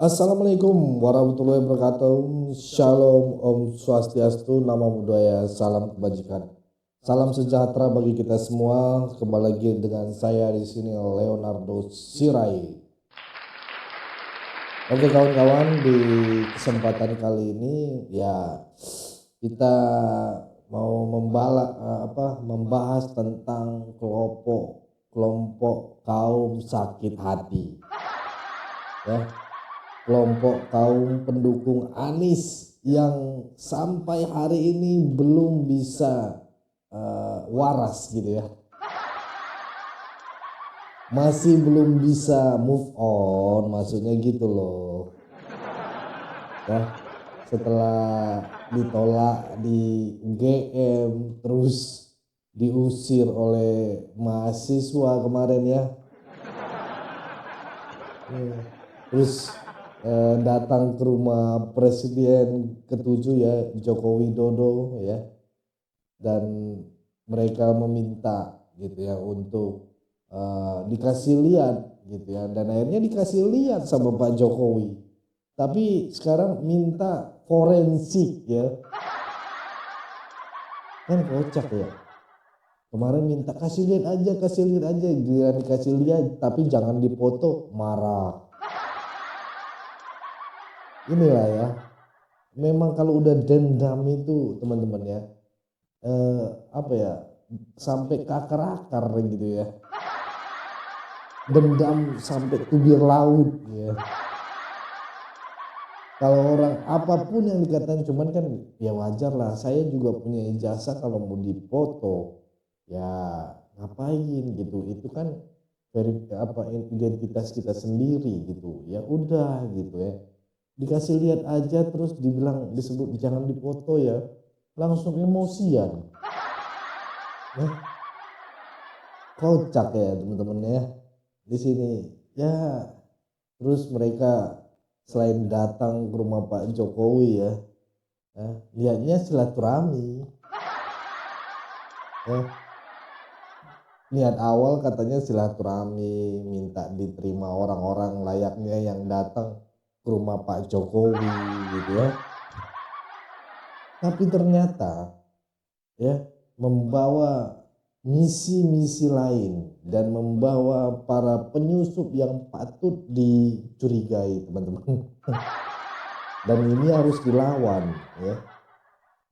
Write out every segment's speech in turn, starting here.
Assalamualaikum warahmatullahi wabarakatuh. Shalom, Om Swastiastu, Namo Buddhaya, salam kebajikan. Salam sejahtera bagi kita semua. Kembali lagi dengan saya di sini Leonardo Sirai. Oke kawan-kawan, di kesempatan kali ini ya kita mau membahas tentang kelompok kaum sakit hati. Ya. Kelompok kaum pendukung Anies yang sampai hari ini belum bisa waras gitu ya. Masih belum bisa move on, maksudnya gitu loh. Ya, setelah ditolak di UGM terus diusir oleh mahasiswa kemarin ya. Terus datang ke rumah Presiden ke-7 ya, Joko Widodo ya, dan mereka meminta gitu ya untuk dikasih lihat gitu ya, dan akhirnya dikasih lihat sama Pak Jokowi. Tapi sekarang minta forensik ya, kan kocak ya. Kemarin minta kasih lihat aja, giliran dikasih lihat tapi jangan dipoto, marah. Inilah ya, memang kalau udah dendam itu teman-teman ya, sampai ke akar-akar gitu ya, dendam sampai tubir laut ya. Kalau orang apapun yang dikatakan, cuman kan ya wajar lah, saya juga punya ijazah, kalau mau dipoto ya ngapain gitu, itu kan identitas kita sendiri gitu, ya udah gitu ya, dikasih lihat aja terus disebut jangan dipoto ya, langsung emosian. Kocak ya teman-teman ya di sini ya. Terus mereka selain datang ke rumah Pak Jokowi ya, lihatnya silaturahmi ya. Niat awal katanya silaturahmi, minta diterima orang-orang layaknya yang datang ke rumah Pak Jokowi gitu ya. Tapi ternyata ya membawa misi-misi lain dan membawa para penyusup yang patut dicurigai teman-teman. Dan ini harus dilawan ya.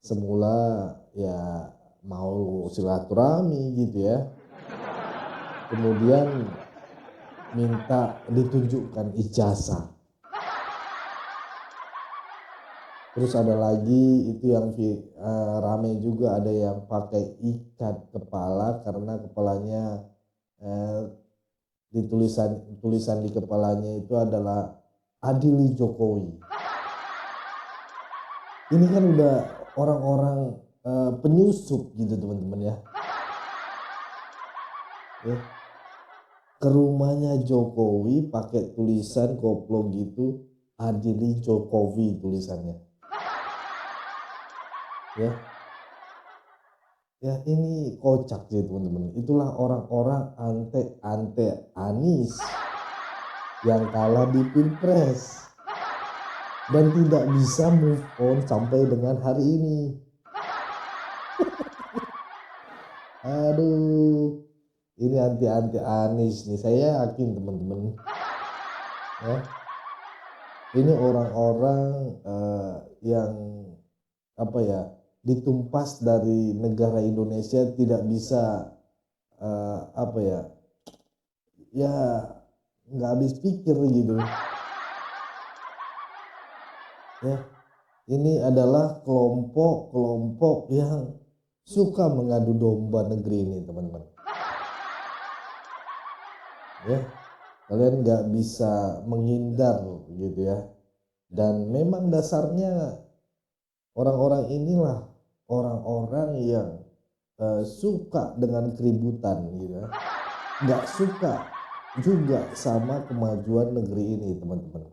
Semula ya mau silaturahmi gitu ya, kemudian minta ditunjukkan ijazah. Terus ada lagi itu yang rame juga, ada yang pakai ikat kepala karena kepalanya tulisan di kepalanya itu adalah adili Jokowi. Ini kan udah orang-orang penyusup gitu teman-teman ya. Ke rumahnya Jokowi pakai tulisan koplo gitu, adili Jokowi tulisannya. Ya ini kocak sih teman-teman. Itulah orang-orang ante Anies yang kalah di Pilpres dan tidak bisa move on sampai dengan hari ini. Aduh, ini anti Anies nih, saya yakin teman-teman ya. Ini orang-orang yang ditumpas dari negara Indonesia, tidak bisa ya nggak habis pikir gitu ya. Ini adalah kelompok yang suka mengadu domba negeri ini teman-teman ya. Kalian nggak bisa menghindar gitu ya, dan memang dasarnya orang-orang inilah orang-orang yang suka dengan keributan gitu ya, nggak suka juga sama kemajuan negeri ini teman-teman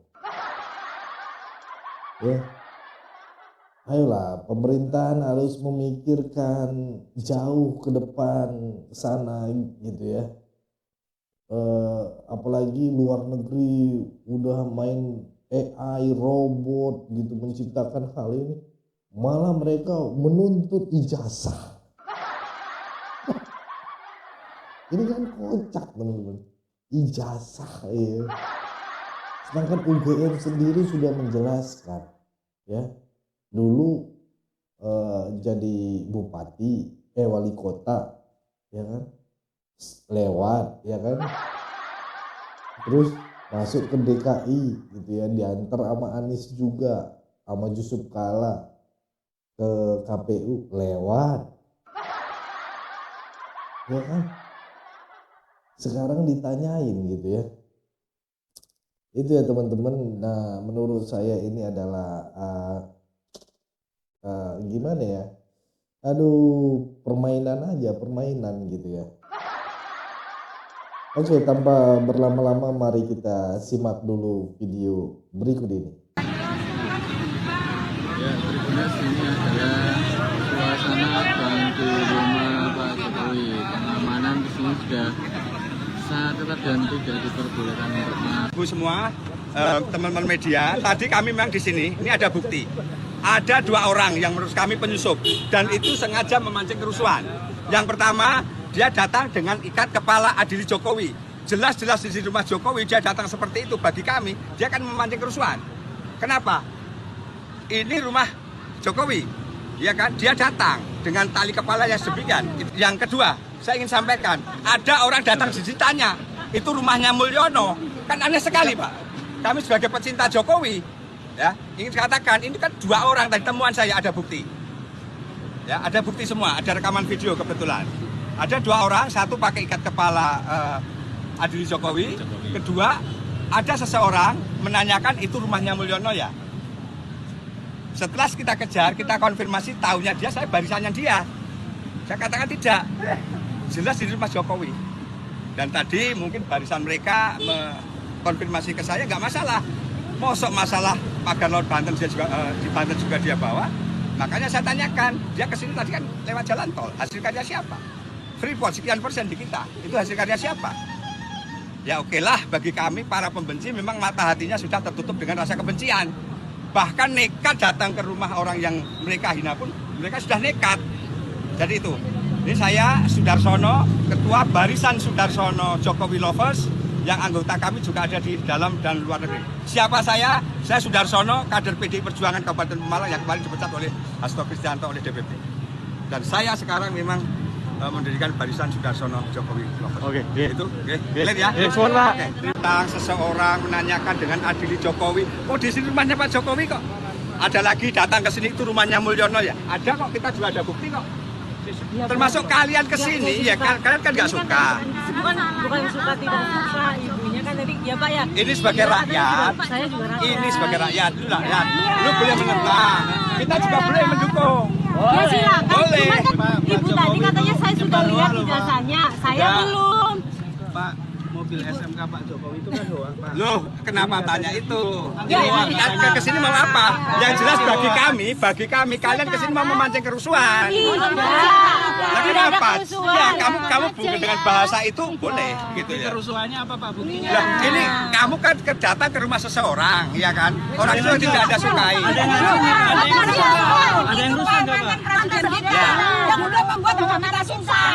ya. Ayolah, pemerintahan harus memikirkan jauh ke depan sana gitu ya. Apalagi luar negeri udah main AI, robot gitu menciptakan hal ini, malah mereka menuntut ijazah. Ini kan kocak teman-teman, ijazah ya. Sedangkan UGM sendiri sudah menjelaskan ya, dulu jadi bupati, wali kota, ya kan, lewat, ya kan, terus masuk ke DKI gitu ya, diantar sama Anies juga, sama Yusuf Kala ke KPU lewat, ya kan. Sekarang ditanyain gitu ya. Itu ya teman-teman. Nah, menurut saya ini adalah gimana ya? Aduh, permainan aja, permainan gitu ya. Oke, tanpa berlama-lama mari kita simak dulu video berikut ini. Ya, berikutnya sini adalah suasana bantu rumah Pak Jokowi. Pengamanan di sini sudah sangat ketat dan tidak diperbolehkan untuk masuk. Bu semua, teman-teman media, tadi kami memang di sini, ini ada bukti. Ada 2 orang yang menurut kami penyusup dan itu sengaja memancing kerusuhan. Yang pertama, dia datang dengan ikat kepala Adili Jokowi. Jelas-jelas di rumah Jokowi dia datang seperti itu. Bagi kami, dia akan memancing kerusuhan. Kenapa? Ini rumah Jokowi, ya kan? Dia datang dengan tali kepala yang sedemikian. Yang kedua, saya ingin sampaikan, ada orang datang di sini tanya, itu rumahnya Mulyono. Kan aneh sekali, Pak. Kami sebagai pecinta Jokowi, ya, ingin katakan ini kan 2 orang tadi temuan saya, ada bukti. Ya, ada bukti semua, ada rekaman video kebetulan. Ada 2 orang, satu pakai ikat kepala Adili Jokowi, kedua ada seseorang menanyakan itu rumahnya Mulyono ya. Setelah kita kejar, kita konfirmasi, tahunya dia, saya barisannya dia. Saya katakan tidak, jelas di rumah Jokowi. Dan tadi mungkin barisan mereka mengkonfirmasi ke saya, nggak masalah. Mosok masalah pagar laut Banten dia juga, di Banten juga dia bawa. Makanya saya tanyakan, dia kesini tadi kan lewat jalan tol, hasil karya siapa? Freeport sekian persen di kita, itu hasil karya siapa? Ya oke lah, bagi kami para pembenci memang mata hatinya sudah tertutup dengan rasa kebencian. Bahkan nekat datang ke rumah orang yang mereka hina pun mereka sudah nekat. Jadi itu, ini saya Sudarsono, Ketua Barisan Sudarsono Jokowi Lovers, yang anggota kami juga ada di dalam dan luar negeri. Siapa saya? Saya Sudarsono, kader PDI Perjuangan Kabupaten Pemalang yang kemarin dipecat oleh Hasto Kristianto oleh DPP. Dan saya sekarang memang mendirikan Barisan Sudarsono Jokowi Lovers. Oke, itu, clear ya? Oke. Tentang seseorang menanyakan dengan Adili Jokowi, oh di sini rumahnya Pak Jokowi kok. Ada lagi datang ke sini itu rumahnya Mulyono ya. Ada kok, kita juga ada bukti kok. Termasuk kalian ke sini ya, kalian kan nggak suka. Bukan suka tidak suka, ibunya kan tadi ya Pak ya. Ini sebagai rakyat. Saya juga rakyat. Ini sebagai rakyat, lu boleh menentang. Kita juga boleh mendukung. Ya silakan. Boleh. Cuma kan ibu tadi katanya saya sudah lihat ijazahnya, saya belum. Pak, mobil SMK Pak Jokowi itu kan doang, Pak. Loh, kenapa tanya itu? Ya, Kan ke sini mau apa? Yang jelas bagi kami kalian ke sini mau memancing kerusuhan. Nah, kenapa? Ya, kamu bukan dengan bahasa itu boleh gitu ya. Kerusuhannya apa Pak buktinya? Lah, ini kamu kan datang ke rumah seseorang, ya kan? Orang itu tidak ada sukai. Ada yang rusuh nggak Pak? Yang udah membuat kamera susah.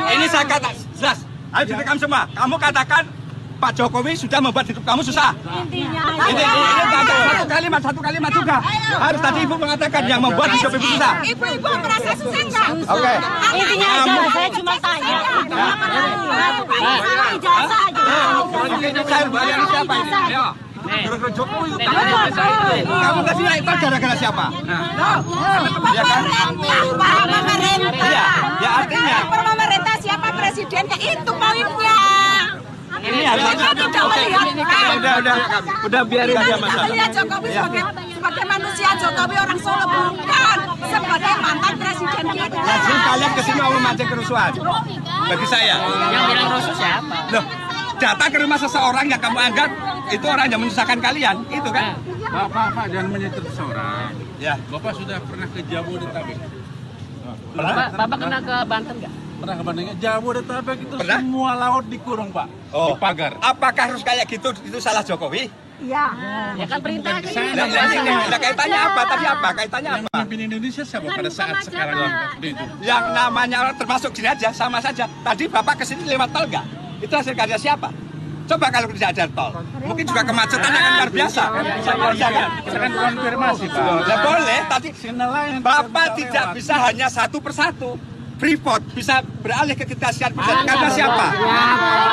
Ini saya kata jelas. Ayo direkam semua. Kamu katakan Pak Jokowi sudah membuat hidup kamu susah. Intinya Ini satu kalimat juga. Harus tadi ibu mengatakan yang membuat hidup ibu susah. ibu merasa susah nggak? Oke. Intinya aja saya cuma tanya. Ijazah aja. Ini saya bayar siapa ini? Ayo. Gara-gara Jokowi kamu tadi naik itu gara-gara siapa? Ya kan? Iya, ya artinya Pemerintah siapa presidennya itu poinnya. ini harus udah biarin dia masalah. Lihat Jokowi sebagai manusia, Jokowi orang Solo bukan sebagai mantan presiden kita. Nah, jadi kalian kesini mau memancing kerusuhan. Bagi saya. Yang bilang rusuh siapa? Loh, datang ke rumah seseorang yang kamu anggap itu orang yang menyusahkan kalian, itu kan? Pak, jangan menyentuh seseorang. Ya. Bapak sudah pernah ke Jabodetabek? Bapak kena ke Banten nggak? Pernah ke Banten? Jabodetabek itu Pernah? semua laut dikurung Pak. Oh. Di pagar. Apakah harus kayak gitu? Itu salah Jokowi? Iya. Ya kan perintah ini. Nah, kaitannya apa? Tadi apa? Kaitannya apa? Pemimpin Indonesia siapa pada saat sekarang itu? Yang namanya orang termasuk gini aja, sama saja. Tadi Bapak kesini lewat tol nggak? Itu hasil karya siapa? Coba kalau tidak ada tol, mungkin juga kemacetan akan luar biasa. Iya kan? Saya konfirmasi Pak. Ya boleh, tadi Bapak tidak bisa hanya satu persatu. Freeport bisa beralih ke ketasian pusat karena siapa? Ya,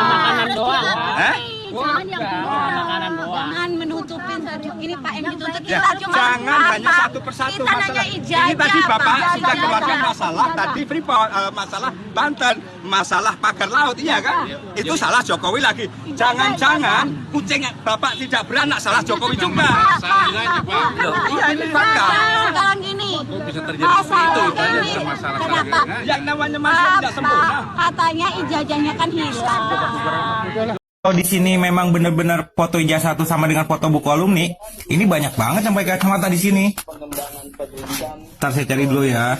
makanan doang. Hah? Jangan yang Makanan doang. jangan menutupin ini Pak yang ditutup Ya, kita cuma jangan hanya satu persatu kita nanya masalah. ijazah, Ini tadi Bapak Pak. sudah Ijazah. keluarkan masalah tadi Freeport, masalah Banten, masalah pagar laut, iya kan? Itu salah Jokowi lagi. Jangan-jangan kucing Bapak tidak beranak salah Jokowi juga. Masalahnya Pak. Iya ini fakta. Sekarang gini Bisa terjadi seperti itu kan ini masalah kenapa Yang namanya manusia tidak sempurna. katanya ijazahnya kan hilang. Kalau di sini memang benar-benar foto ijazah satu sama dengan foto buku alumni, ini banyak banget yang pakai kacamata di sini. Ntar saya cari dulu ya.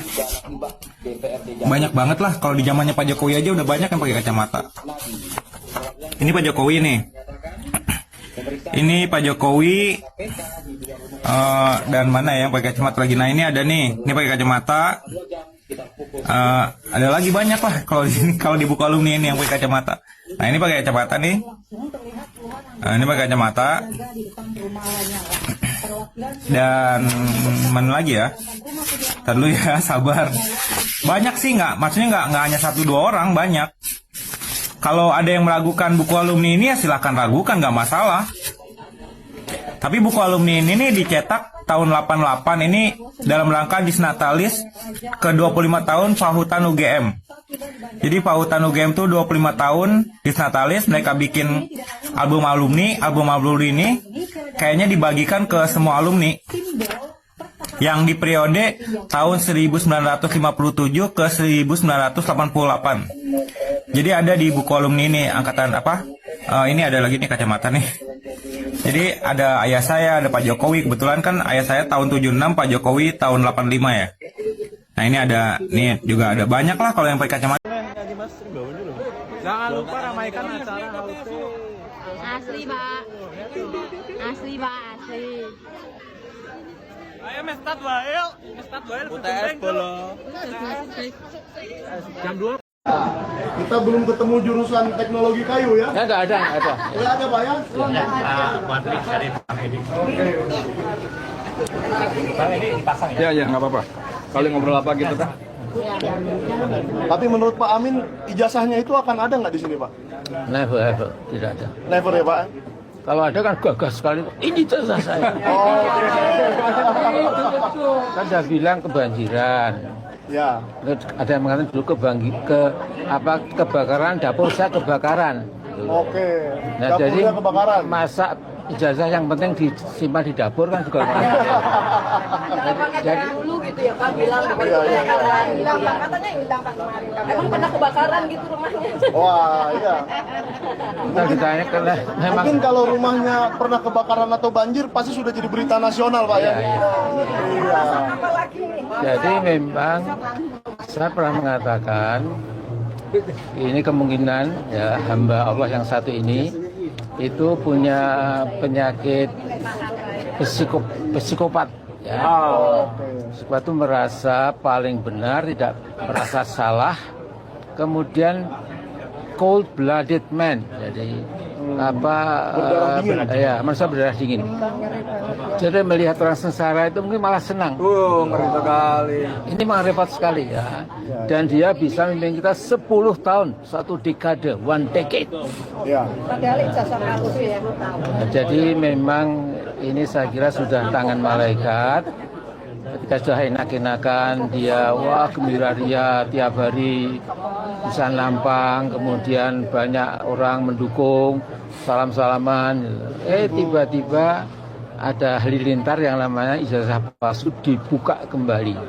Banyak banget lah. Kalau di zamannya Pak Jokowi aja udah banyak yang pakai kacamata. Ini Pak Jokowi nih. Ini Pak Jokowi. Dan mana ya yang pakai kacamata lagi? Nah ini ada nih. Ini pakai kacamata. Ada lagi banyak lah kalau di sini, kalau di buku alumni ini yang pakai kacamata. Nah ini pakai kacamata nih. Ini pakai kacamata. Dan mana lagi ya? Ntar dulu ya, sabar. Banyak sih maksudnya nggak hanya 1-2 orang, banyak. Kalau ada yang meragukan buku alumni ini ya silahkan ragukan, nggak masalah. Tapi buku alumni ini nih dicetak tahun 88 ini dalam rangka Disnatalis ke 25 tahun Fahutan UGM. Jadi Fahutan UGM tuh 25 tahun Disnatalis, mereka bikin album alumni ini kayaknya dibagikan ke semua alumni yang di periode tahun 1957 ke 1988. Jadi ada di buku alumni ini angkatan apa? Ini ada lagi nih kacamata nih. Jadi ada ayah saya, ada Pak Jokowi. Kebetulan kan ayah saya tahun 76, Pak Jokowi tahun 85 ya. Nah ini ada, nih juga ada banyak lah kalau yang pakai kacamata. Jangan lupa ramaikan acara HUT. Asli Pak. Asli Pak, asli. Ayo Mestat Wael. Mestat Wael. UTS bolo. Jam 2. Kita belum ketemu jurusan teknologi kayu ya? Ya nggak ada. Nggak ada Pak ya? Ya nggak apa-apa. Kali ngobrol apa gitu kan? Tapi menurut Pak Amin, ijazahnya itu akan ada nggak di sini Pak? Never, tidak ada. Never ya Pak? Kalau ada kan gagah sekali. Ini jasa saya. Oh, Kan udah bilang kebanjiran. ya. Ada yang mengatakan dulu kebakaran dapur saya kebakaran. Oke. Nah, jadi Dapurnya kebakaran. masa ijazah yang penting disimpan di dapur kan juga. Jadi Dulu gitu ya Pak bilang Iya. hilang Pak, katanya hilang Pak kemarin. Emang pernah kebakaran gitu rumahnya? Wah, iya. kita ditanya karena memang Mungkin kalau rumahnya pernah kebakaran atau banjir, pasti sudah jadi berita nasional Pak ya? Iya. Iya. jadi memang saya pernah mengatakan ini kemungkinan ya hamba Allah yang satu ini itu punya penyakit psikopat ya. Psikopat itu merasa paling benar, tidak merasa salah. Kemudian cold blooded man, jadi manusia berdarah dingin. Jadi melihat orang sengsara itu mungkin malah senang. Ngeri sekali. Ini memang repot sekali ya. Dan dia bisa memimpin kita 10 tahun, 1 dekade, 1 decade. Ya. Nah, jadi memang ini saya kira sudah tangan malaikat. Ketika sudah enak-enakan dia, wah gembira ria tiap hari bisa nampang, kemudian banyak orang mendukung, salam-salaman. Tiba-tiba ada halilintar yang namanya ijazah palsu dibuka kembali.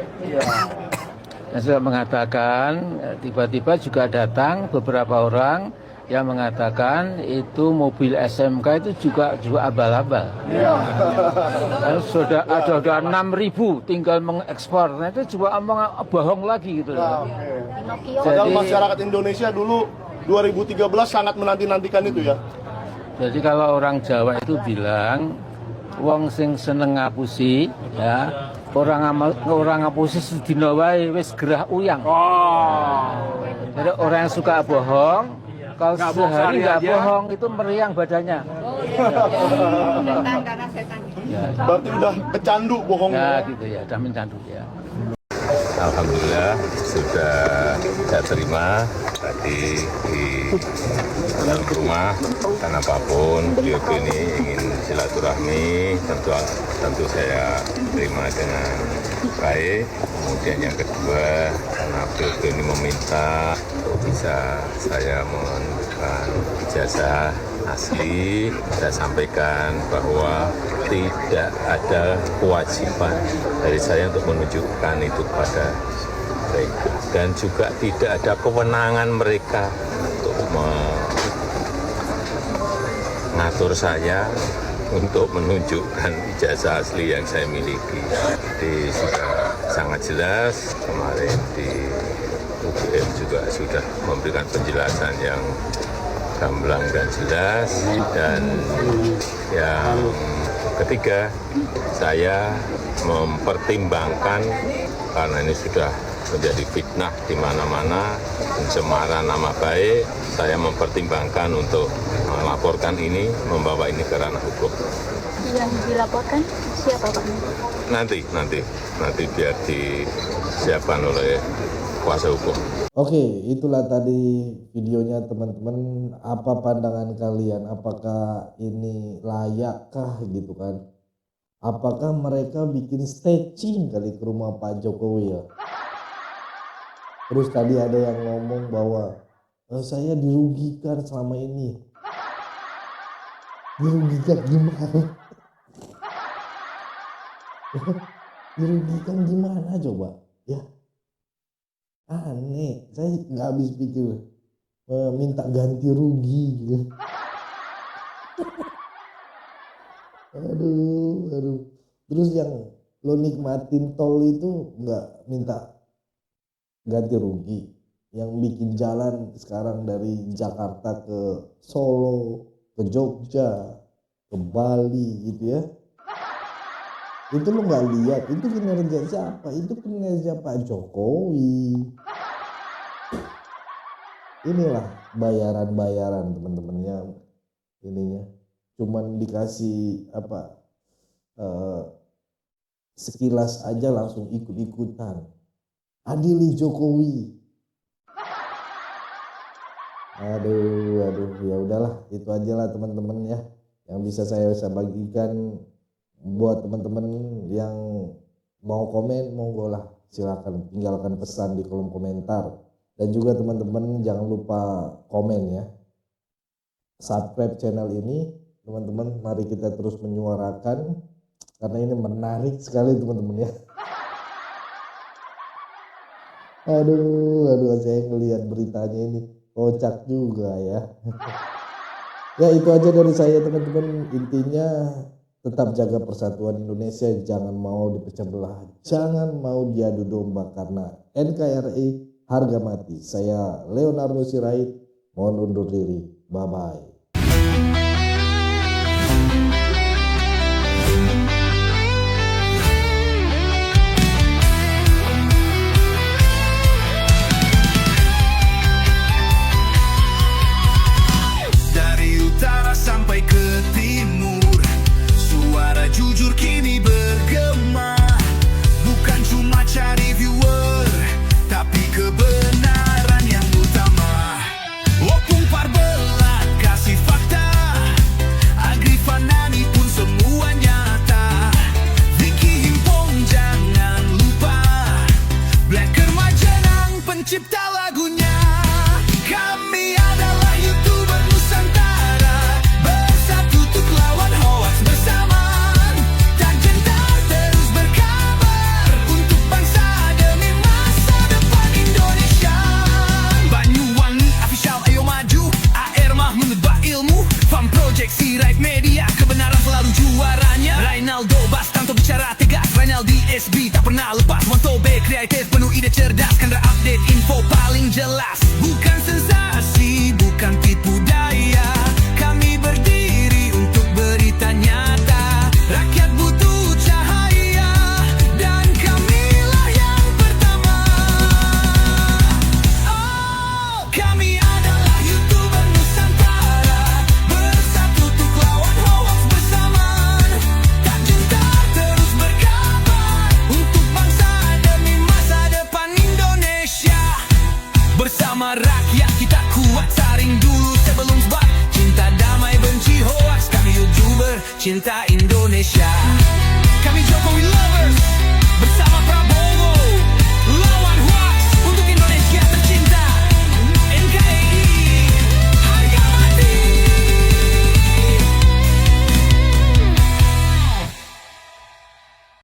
Dan saya mengatakan, tiba-tiba juga datang beberapa orang yang mengatakan itu mobil SMK itu juga abal-abal. Lalu sudah ada 6.000 tinggal mengekspor. Nah itu juga bohong lagi gitu loh. Padahal masyarakat Indonesia dulu 2013 sangat menanti-nantikan itu ya. Jadi kalau orang Jawa itu bilang wong sing seneng ngapusi ya, orang ngapusi sedina wae wis gerah uyang. Jadi orang yang suka bohong, kalau sehari nggak bohong itu meriang badannya. Ya. Berarti udah kecandu bohongnya. Ya gitu ya, udah mencandu ya. Alhamdulillah sudah saya terima tadi di dalam rumah, dan apapun beliau ini ingin silaturahmi, tentu saya terima dengan baik. Kemudian yang kedua, karena beliau ini meminta bisa saya menunjukkan ijazah asli, saya sampaikan bahwa tidak ada kewajiban dari saya untuk menunjukkan itu kepada mereka, dan juga tidak ada kewenangan mereka untuk mengatur saya untuk menunjukkan ijazah asli yang saya miliki. Jadi sudah sangat jelas, kemarin di UGM juga sudah memberikan penjelasan yang gamblang dan jelas. Dan yang ketiga, saya mempertimbangkan, karena ini sudah menjadi fitnah di mana-mana, pencemaran nama baik, saya mempertimbangkan untuk melaporkan ini, membawa ini ke ranah hukum. Yang dilaporkan siapa Pak? Nanti biar disiapkan oleh kuasa hukum. Oke, itulah tadi videonya teman-teman. Apa pandangan kalian? Apakah ini layakkah gitu kan? Apakah mereka bikin staging kali ke rumah Pak Jokowi ya? Terus tadi ada yang ngomong bahwa saya dirugikan selama ini. Dirugikan gimana? Dirugikan gimana coba? Ya. Aneh, saya nggak habis pikir minta ganti rugi gitu. aduh. Terus yang lo nikmatin tol itu nggak minta ganti rugi. Yang bikin jalan sekarang dari Jakarta ke Solo, ke Jogja, ke Bali gitu ya. Itu lo nggak lihat, itu kinerja siapa? Itu kinerja Pak Jokowi. Inilah bayaran teman-temannya, ininya cuman dikasih apa sekilas aja langsung ikut-ikutan. Adili Jokowi. Aduh, ya udahlah, itu aja lah teman-teman ya yang bisa saya bagikan. Buat teman-teman yang mau komen, monggo lah, silakan tinggalkan pesan di kolom komentar. Dan juga teman-teman jangan lupa komen ya, subscribe channel ini teman-teman. Mari kita terus menyuarakan, karena ini menarik sekali teman-teman ya. Aduh, saya ngelihat beritanya ini kocak juga ya. Ya itu aja dari saya teman-teman. Intinya tetap jaga persatuan Indonesia, jangan mau dipecah belah, jangan mau diadu domba, karena NKRI harga mati. Saya Leonardo Sirait, mohon undur diri. Bye-bye. Dari utara sampai ke timur, suara jujur kini bergema. Bukan cuma cari viewer, tapi kebenaran yang utama. Opung Parbelat kasih fakta, Agrifanani pun semua nyata. Vicky Himpong jangan lupa, Blacker Majenang pencipta lagunya. Kami adalah YouTuber Nusantara, bersatu untuk lawan hoax bersama. Tak gentar terus berkabar, untuk bangsa demi masa depan Indonesia. Banyuwangi official ayo maju, AR Mahmud ilmu, Farm Project Sirait Media, kebenaran selalu juaranya. Rinaldo Bastanto bicara tegas, Rinaldi SB tak pernah lepas. Wanto B kreatif penuh ide cerdas, Kendra update info paling jelas. Bukan sensasi, bukan tipu daya, kami berdiri Niat kita kuat, saring dulu sebelum sebat. Cinta damai benci hoax, kami YouTuber cinta Indonesia. Kami Jokowi lovers bersama